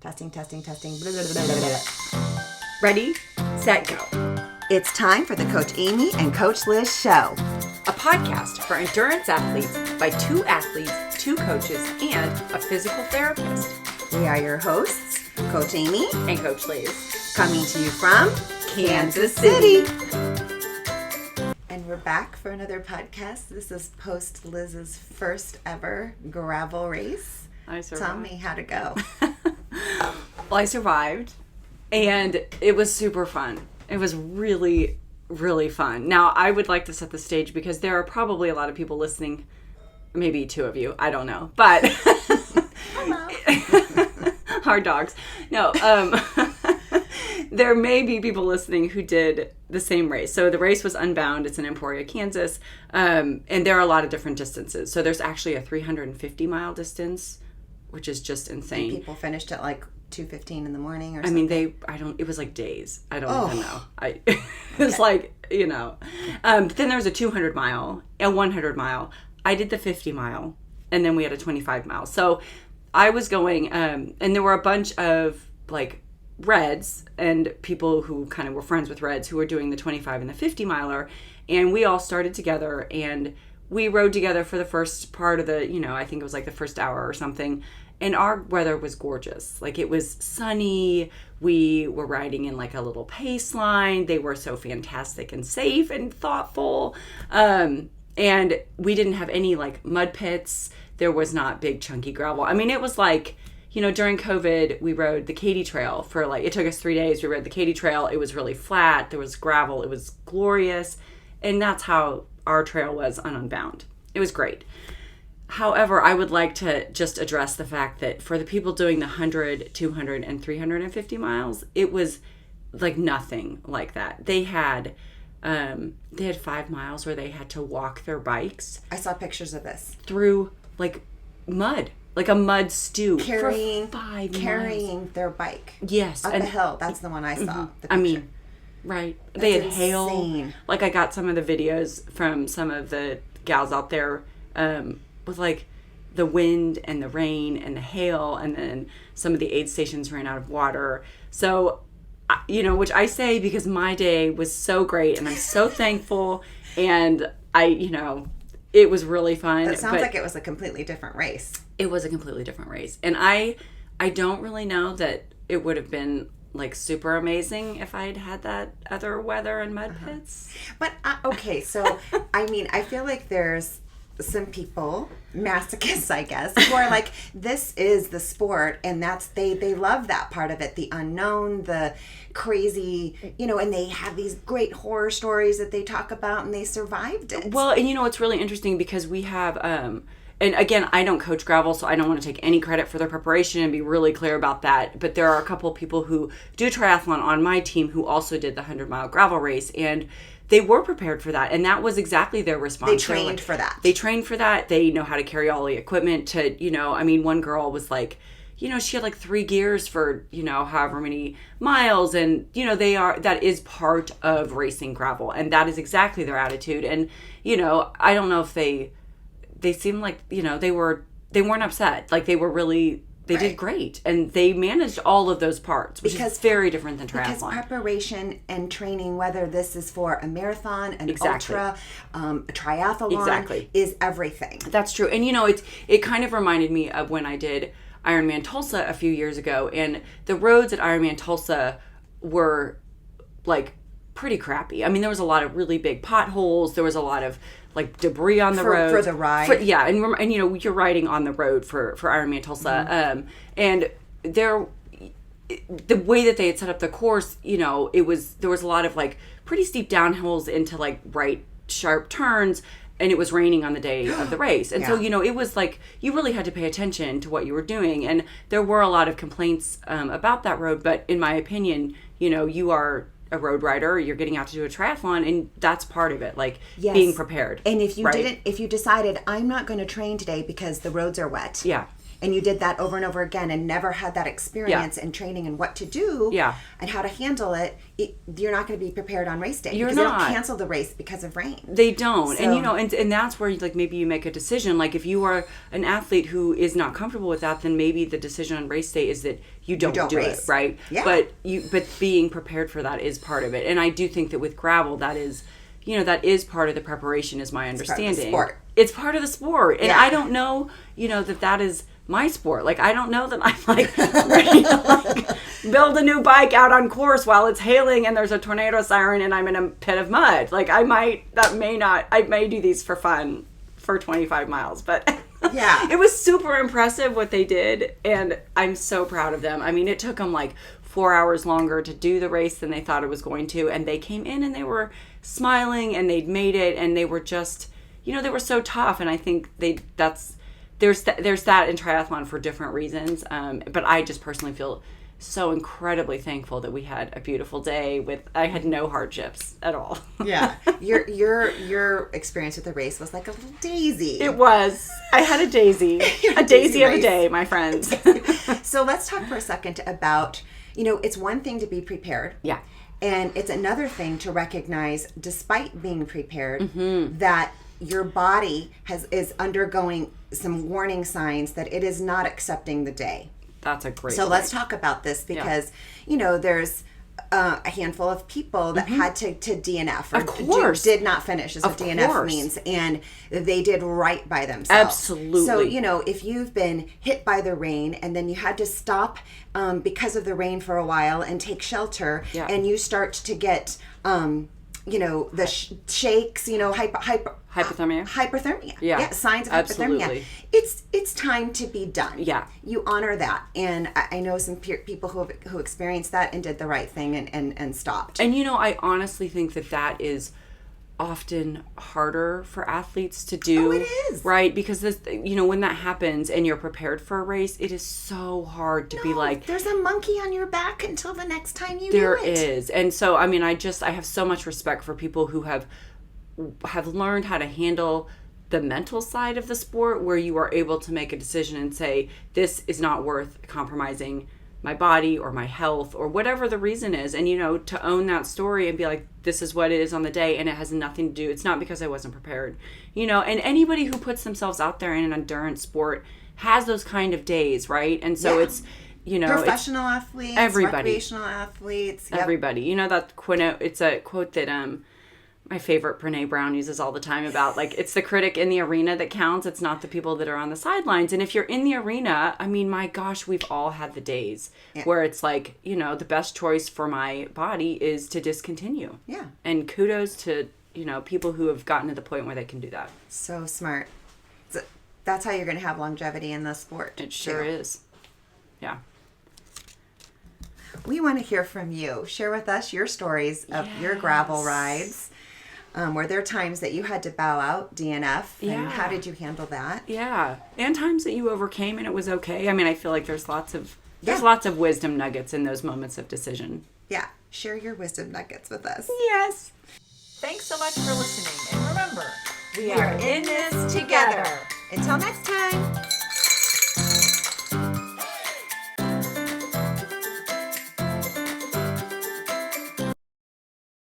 Testing. Blah, blah, blah, blah, blah. Ready, set, go. It's time for the Coach Amy and Coach Liz show. A podcast for endurance athletes by two athletes, two coaches, and a physical therapist. We are your hosts, Coach Amy And Coach Liz. coming to you from Kansas City. And we're back for another podcast. This is post Liz's first ever gravel race. I survived. Tell me how to go. Well, I survived, and it was super fun. It was really, really fun. Now, I would like to set the stage because there are probably a lot of people listening, maybe two of you, I don't know, but our dogs. No, there may be people listening who did the same race. So the race was Unbound. It's in Emporia, Kansas, and there are a lot of different distances. So there's actually a 350-mile distance, which is just insane. And people finished at like 2:15 in the morning or something. I mean, it was like days. I don't even know. It was like, then there was a 200-mile, a 100-mile. I did the 50-mile, and then we had a 25-mile. So I was going, and there were a bunch of like Reds and people who kind of were friends with Reds who were doing the 25 and the 50-miler, and we all started together, and we rode together for the first part of the, I think it was like the first hour or something. And our weather was gorgeous. Like, it was sunny. We were riding in like a little pace line. They were so fantastic and safe and thoughtful. And we didn't have any like mud pits. There was not big chunky gravel. I mean, it was like, during COVID, we rode the Katy Trail for like, it took us 3 days. We rode the Katy Trail. It was really flat. There was gravel. It was glorious. And that's how our trail was on Unbound. It was great. However, I would like to just address the fact that for the people doing the 100, 200, and 350 miles, it was like nothing like that. They had 5 miles where they had to walk their bikes. I saw pictures of this. Through like mud, like a mud stew. Carrying for 5 miles. Carrying their bike. Yes. Up the hill. That's the one I saw. The I picture. mean, right. They had That's hail. insane. Like, I got some of the videos from some of the gals out there with like the wind and the rain and the hail, and then some of the aid stations ran out of water. So, which I say because my day was so great and I'm so thankful, and it was really fun. That sounds like it was a completely different race. It was a completely different race. And I don't really know that it would have been like super amazing if I had had that other weather and mud pits. But, okay, so, I mean, I feel like there's some people, masochists, I guess, who are like, this is the sport, and that's, they love that part of it, the unknown, the crazy, and they have these great horror stories that they talk about, and they survived it. Well, and it's really interesting because we have, and again, I don't coach gravel, so I don't want to take any credit for their preparation and be really clear about that, but there are a couple of people who do triathlon on my team who also did the 100-mile gravel race, and they were prepared for that, and that was exactly their response. They trained for that. They trained for that. They know how to carry all the equipment to, one girl was like, she had like 3 gears for, however many miles, and, that is part of racing gravel, and that is exactly their attitude. And, I don't know if they seemed like, they weren't upset. Like, they were really, they did great, and they managed all of those parts, which is very different than triathlon. Because preparation and training, whether this is for a marathon, an ultra, a triathlon, is everything. That's true. And, it kind of reminded me of when I did Ironman Tulsa a few years ago, and the roads at Ironman Tulsa were, like, pretty crappy. I mean, there was a lot of really big potholes. There was a lot of like debris on the road for the ride. And you're riding on the road for Ironman Tulsa, and the way that they had set up the course, there was a lot of like pretty steep downhills into like right sharp turns, and it was raining on the day of the race, and so it was like you really had to pay attention to what you were doing, and there were a lot of complaints about that road, but in my opinion, you are a road rider, you're getting out to do a triathlon, and that's part of it, like being prepared. And if you decided, I'm not going to train today because the roads are wet, and you did that over and over again and never had that experience and training and what to do and how to handle it, you're not going to be prepared on race day. You're because not. They don't cancel the race because of rain. They don't. So, and that's where like maybe you make a decision. Like if you are an athlete who is not comfortable with that, then maybe the decision on race day is that you don't do race. it, right? Yeah. But being prepared for that is part of it. And I do think that with gravel, that is part of the prepreparation, is my understanding. It's part of the sport. And I don't know, that is my sport. Like, I don't know that I'm like ready to like build a new bike out on course while it's hailing and there's a tornado siren and I'm in a pit of mud. Like I may do these for fun for 25 miles, but it was super impressive what they did. And I'm so proud of them. I mean, it took them like 4 hours longer to do the race than they thought it was going to. And they came in and they were smiling and they'd made it and they were just, they were so tough. And I think there's that in triathlon for different reasons. But I just personally feel so incredibly thankful that we had a beautiful day I had no hardships at all. Yeah. Your experience with the race was like a little daisy. It was. I had a daisy. A daisy of a day, my friends. So let's talk for a second about, it's one thing to be prepared. Yeah. And it's another thing to recognize, despite being prepared, that your body is undergoing some warning signs that it is not accepting the day. That's a great So let's talk about this because, there's a handful of people that had to DNF or of course. Did not finish, is what DNF means. And they did right by themselves. Absolutely. So, if you've been hit by the rain and then you had to stop because of the rain for a while and take shelter and you start to get... the shakes, hypothermia. Yeah, signs of absolutely. hypothermia. It's time to be done. Yeah. You honor that. And I know some people who experienced that and did the right thing and stopped. And, I honestly think that is often harder for athletes to do. Oh, it is. Right? Because this, when that happens and you're prepared for a race, it is so hard to be like... There's a monkey on your back until the next time you do it. There is. And so, I mean, I have so much respect for people who have learned how to handle the mental side of the sport, where you are able to make a decision and say, this is not worth compromising my body or my health or whatever the reason is. And, to own that story and be like, this is what it is on the day and it has nothing to do. It's not because I wasn't prepared, and anybody who puts themselves out there in an endurance sport has those kind of days. Right. And so it's, professional athletes, everybody, recreational athletes, everybody, that quote, it's a quote that, my favorite Brene Brown uses all the time about like, it's the critic in the arena that counts. It's not the people that are on the sidelines. And if you're in the arena, I mean, my gosh, we've all had the days where it's like, the best choice for my body is to discontinue. Yeah. And kudos to, people who have gotten to the point where they can do that. So smart. That's how you're going to have longevity in the sport. It sure is. Yeah. We want to hear from you. Share with us your stories of your gravel rides. Were there times that you had to bow out, DNF? And how did you handle that? Yeah. And times that you overcame and it was okay. I mean, I feel like there's lots of wisdom nuggets in those moments of decision. Yeah. Share your wisdom nuggets with us. Yes. Thanks so much for listening. And remember, we are in this together. Until next time.